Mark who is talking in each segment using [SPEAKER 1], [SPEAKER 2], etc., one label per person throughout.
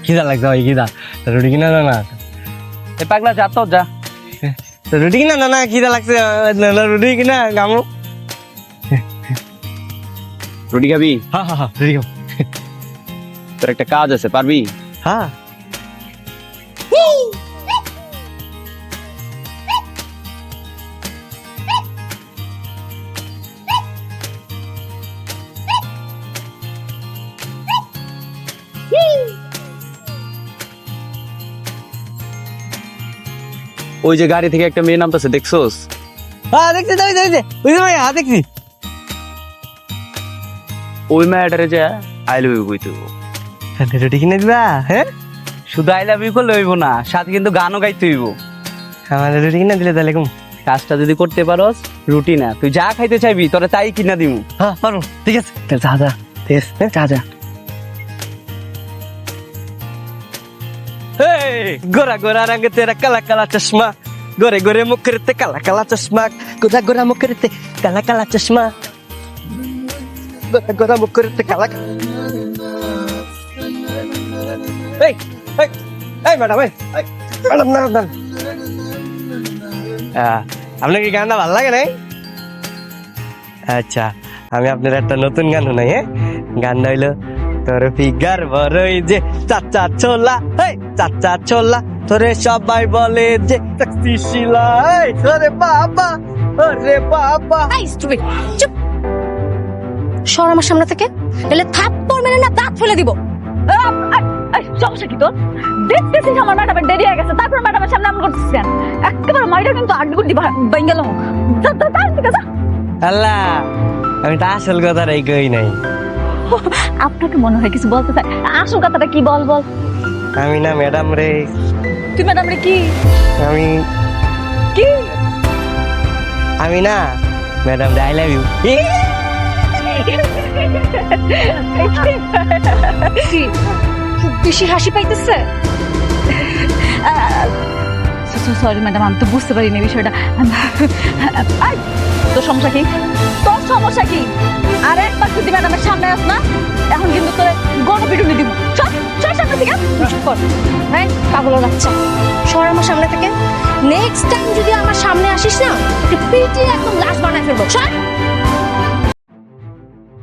[SPEAKER 1] খিদা লাগছে ভাই, খিদা। রুটি কিনা না?
[SPEAKER 2] এ পাগলা যা তো যা।
[SPEAKER 1] রুটি কিনা না? খিদা লাগছে, রুটি কিনা গামু।
[SPEAKER 2] রুটি খাবি?
[SPEAKER 1] হ্যাঁ হ্যাঁ হ্যাঁ, রুটি খাবো।
[SPEAKER 2] তোর একটা কাজ আছে, পারবি?
[SPEAKER 1] হ্যাঁ।
[SPEAKER 2] ওই যে গাড়ি থেকে একটা মেয়ে নামতেছে, দেখছোস?
[SPEAKER 1] হ্যাঁ দেখছি, বুঝলি ভাই? হ্যাঁ দেখছি।
[SPEAKER 2] ওই মেয়েটারে যে আই লাভ ইউ কইতে
[SPEAKER 1] রুটি কিনে দিবা? হ্যাঁ,
[SPEAKER 2] শুধু আই লাভ ইউ করলে হইব না, সাথে কিন্তু গানও গাইতে হইব।
[SPEAKER 1] আমার রুটি কিনে দিলে তাহলে কম।
[SPEAKER 2] কাজটা যদি করতে পারোস, রুটি না, তুই যা খাইতে চাইবি তোরা তাই কিনা দিমু।
[SPEAKER 1] হ্যাঁ পারবো, ঠিক আছে। যা যা, ঠিক আছে, যা যা। गोरा गोरा रंग तेरा काला काला चश्मा, गोरे गोरे मुख ते काला काला चश्मा, गोरा गोरा मुख ते काला काला चश्मा, गोरा गोरा मुख ते काला। ম্যাডাম, ম্যাডাম না না, আপনার কি গানটা ভালো লাগে নাই? আচ্ছা, আমি আপনার একটা নতুন গান শোনাই। হ্যাঁ, গানটা হইলো তোর ফিগার বড়ই যে চাচা ছোলা, চাচা ছোলা, তোরে সবাই বলে যে শিলা। ওরে বাবা, ওরে বাবা।
[SPEAKER 3] চুপ, সর আমার সামনে থেকে, এলে থাপ্পড় মেরে না দাঁত ফেলে দিব।
[SPEAKER 4] সমস্যা কি তোর? দেখতেছিস আমার ম্যাডামের দেরি হয়ে গেছে, তারপর ম্যাডামের সামনে এমন করতেছিস কেন? একেবারে মাইরা কিন্তু আড্ডি বাইঙ্গেল হোক।
[SPEAKER 1] আল্লাহ, আমি তো আসল কথা রে কই নাই।
[SPEAKER 4] আপনাকে মনে হয় কিছু বলতে চাই, আসল কথাটা কি? বল বল।
[SPEAKER 1] আমি না ম্যাডাম রে।
[SPEAKER 4] তুই ম্যাডাম রে কি?
[SPEAKER 1] আমি
[SPEAKER 4] কি?
[SPEAKER 1] আমি না ম্যাডাম রে আই লাভ ইউ।
[SPEAKER 3] বেশি হাসি পাইতেছে।
[SPEAKER 4] সরি ম্যাডাম, আমি তো বুঝতে পারিনি বিষয়টা। তোর সমস্যা কি? তোর সমস্যা কি? আর একবার যদি ম্যাডামের সামনে আস না, এখন কিন্তু তোর গণপিটুনি দিব। সামনে থেকে
[SPEAKER 3] পাগল বাচ্চা, সর আমার সামনে থেকে। নেক্সট টাইম যদি আমার সামনে আসিস না, তোকে পিটিয়ে একদম লাশ বানায় ফেলবো।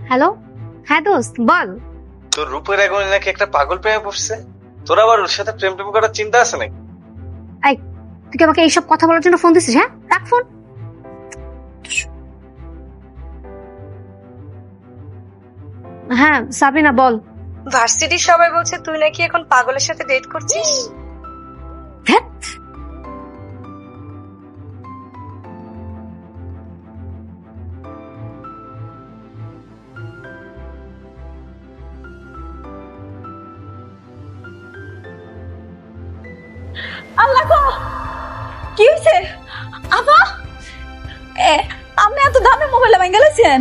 [SPEAKER 3] হ্যালো, হ্যাঁ দোস্ত বল।
[SPEAKER 1] তোর রূপের আগুনে নাকি একটা পাগল প্রেমে পড়ছে, তোর আবার ওর সাথে প্রেম টেম করার চিন্তা আছে নাকি?
[SPEAKER 3] এই, তুই কি আমাকে এইসব কথা বলার জন্য ফোন দিছিস? হ্যাঁ, রাখ ফোন। হ্যাঁ সাবিনা বল।
[SPEAKER 5] ভার্সিটির সবাই বলছে তুই নাকি এখন পাগলের সাথে ডেট করছিস।
[SPEAKER 4] আল্লাহ গো, কি হয়েছে? আপা, আপনি এত দামে মোবাইল ভাঙা গেলেছেন?